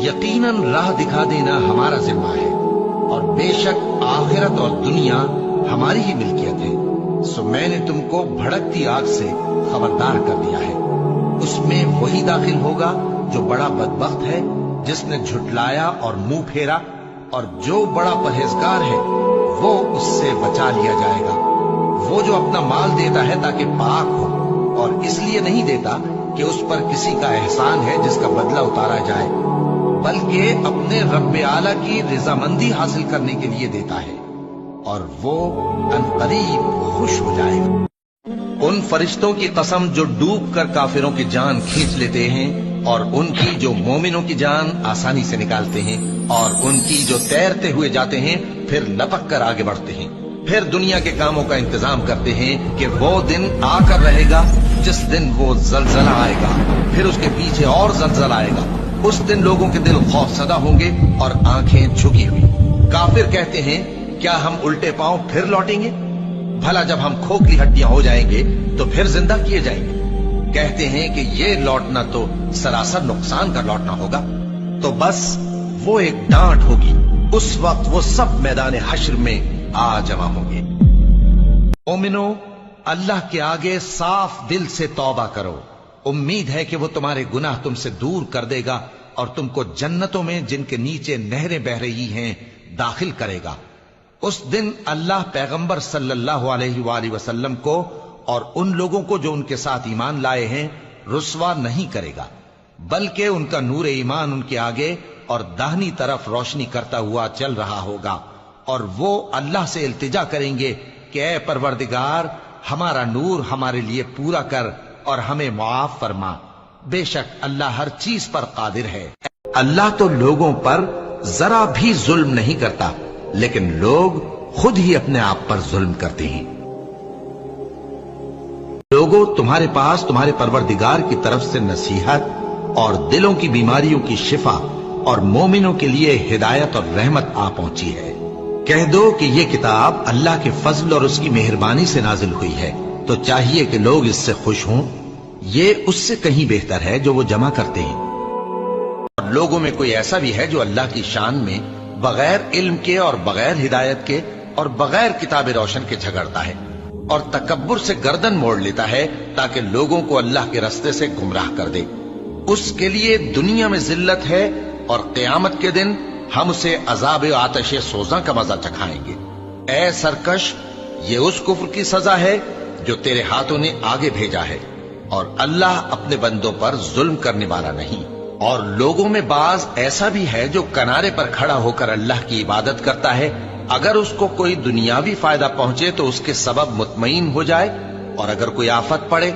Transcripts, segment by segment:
यकीनन राह दिखा देना हमारा जिम्मा है, और बेशक आखिरत और दुनिया हमारी ही मिल्कियत है। सो मैंने तुमको भड़कती आग से खबरदार कर दिया है। उसमें वही दाखिल होगा जो बड़ा बदबख्त है, जिसने झुटलाया और मुंह फेरा, और जो बड़ा परहेजगार है वो उससे बचा लिया जाएगा। वो जो अपना माल देता है ताकि पाक हो, और इसलिए नहीं देता कि उस पर किसी का एहसान है जिसका बदला उतारा जाए, बल्कि अपने रब्बे आला की रजामंदी हासिल करने के लिए देता है, और वो अनकरीब खुश हो जाएगा। उन फरिश्तों की कसम जो डूब कर काफिरों की जान खींच लेते हैं, और उनकी जो मोमिनों की जान आसानी से निकालते हैं, और उनकी जो तैरते हुए जाते हैं फिर लपक कर आगे बढ़ते हैं, फिर दुनिया के कामों का इंतजाम करते हैं कि वो दिन आकर रहेगा जिस दिन वो जलजला आएगा, फिर उसके पीछे और जलजला आएगा। उस दिन लोगों के दिल खौफसदा होंगे और आंखें झुकी हुई। काफिर कहते हैं, क्या हम उल्टे पांव फिर लौटेंगे? भला जब हम खोखली हड्डियां हो जाएंगे तो फिर जिंदा किए जाएंगे। कहते हैं कि ये लौटना तो सरासर नुकसान का लौटना होगा। तो बस वो एक डांट होगी, उस वक्त वो सब मैदान हश्र में आ जमा होंगे। मोमिनो, अल्लाह के आगे साफ दिल से तौबा करो। उम्मीद है कि वो तुम्हारे गुनाह तुमसे दूर कर देगा और तुमको जन्नतों में जिनके नीचे नहरें बह रही हैं दाखिल करेगा। उस दिन अल्लाह पैगंबर सल्लल्लाहु अलैहि वसल्लम को और उन लोगों को जो उनके साथ ईमान लाए हैं रुस्वा नहीं करेगा, बल्कि उनका नूर ईमान उनके आगे और दाहिनी तरफ रोशनी करता हुआ चल रहा होगा, और वो अल्लाह से इल्तिजा करेंगे कि ऐ परवरदिगार, हमारा नूर हमारे लिए पूरा कर और हमें मुआफ फरमा। बेशक अल्लाह हर चीज पर कादिर है। अल्लाह तो लोगों पर जरा भी जुल्म नहीं करता, लेकिन लोग खुद ही अपने आप पर जुल्म करते हैं। लोगों, तुम्हारे पास तुम्हारे परवरदिगार की तरफ से नसीहत और दिलों की बीमारियों की शिफा और मोमिनों के लिए हिदायत और रहमत आ पहुंची है। कह दो कि ये किताब अल्लाह के फजल और उसकी मेहरबानी से नाजिल हुई है, तो चाहिए कि लोग इससे खुश हों। ये उससे कहीं बेहतर है जो वो जमा करते हैं। और लोगों में कोई ऐसा भी है जो अल्लाह की शान में बगैर इल्म के और बगैर हिदायत के और बगैर किताब रोशन के झगड़ता है और तकब्बुर से गर्दन मोड़ लेता है ताकि लोगों को अल्लाह के रास्ते से गुमराह कर दे। उसके लिए दुनिया में जिल्लत है और क़यामत के दिन हम उसे अजाब आतिश सोजा का मजा चखाएंगे। ऐ सरकश, ये उस कुफ्र की सजा है जो तेरे हाथों ने आगे भेजा है, और अल्लाह अपने बंदों पर जुल्म करने वाला नहीं। और लोगों में बाज ऐसा भी है जो किनारे पर खड़ा होकर अल्लाह की इबादत करता है, अगर उसको कोई दुनियावी फायदा पहुंचे तो उसके सबब मुतमईन हो जाए, और अगर कोई आफत पड़े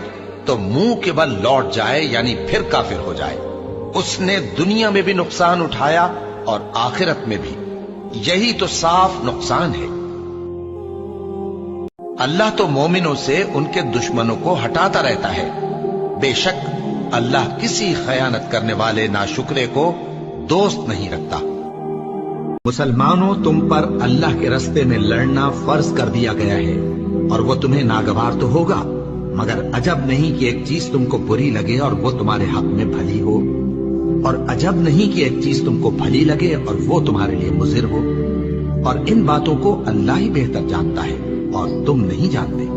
तो मुंह के बल लौट जाए, यानी फिर काफिर हो जाए। उसने दुनिया में भी नुकसान उठाया और आखिरत में भी। यही तो साफ नुकसान है। अल्लाह तो मोमिनों से उनके दुश्मनों को हटाता रहता है। बेशक अल्लाह किसी खयानत करने वाले नाशुक्रे को दोस्त नहीं रखता। मुसलमानों, तुम पर अल्लाह के रास्ते में लड़ना फर्ज कर दिया गया है, और वो तुम्हें नागवार तो होगा, मगर अजब नहीं कि एक चीज तुमको बुरी लगे और वो तुम्हारे हक में भली हो, और अजब नहीं कि एक चीज तुमको भली लगे और वो तुम्हारे लिए मुज़िर हो। और इन बातों को अल्लाह ही बेहतर जानता है और तुम नहीं जानते।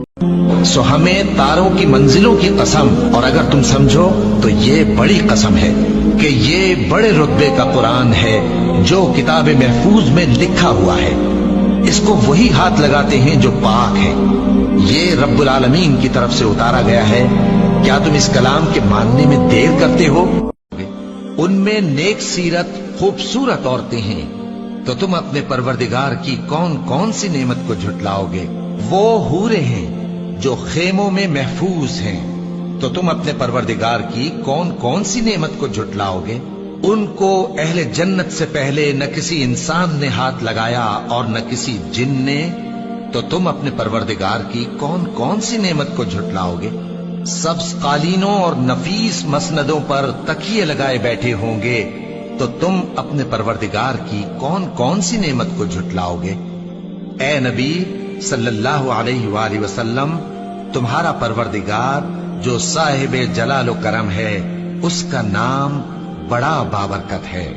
सो हमें तारों की मंजिलों की कसम, और अगर तुम समझो तो ये बड़ी कसम है कि ये बड़े रुतबे का कुरान है जो किताब महफूज में लिखा हुआ है। इसको वही हाथ लगाते हैं जो पाक है। ये रब्बुल आलमीन की तरफ से उतारा गया है। क्या तुम इस कलाम के मानने में देर करते हो? उनमें नेक सीरत खूबसूरत औरतें हैं, तो तुम अपने परवरदिगार की कौन कौन सी नेमत को झुटलाओगे? वो हूरे हैं जो खेमों में महफूज हैं, तो तुम अपने परवरदिगार की कौन कौन सी नेमत को झुटलाओगे? उनको अहले जन्नत से पहले न किसी इंसान ने हाथ लगाया और न किसी जिन ने, तो तुम अपने परवरदिगार की कौन कौन सी नेमत को झुटलाओगे? सब्ज कालीनों और नफीस मसनदों पर तकिए लगाए बैठे होंगे, तो तुम अपने परवरदिगार की कौन कौन सी नेमत को झुटलाओगे? ए नबी सल्लल्लाहु अलैहि वसल्लम, तुम्हारा परवरदिगार जो साहिब जलाल व करम है, उसका नाम बड़ा बाबरकत है।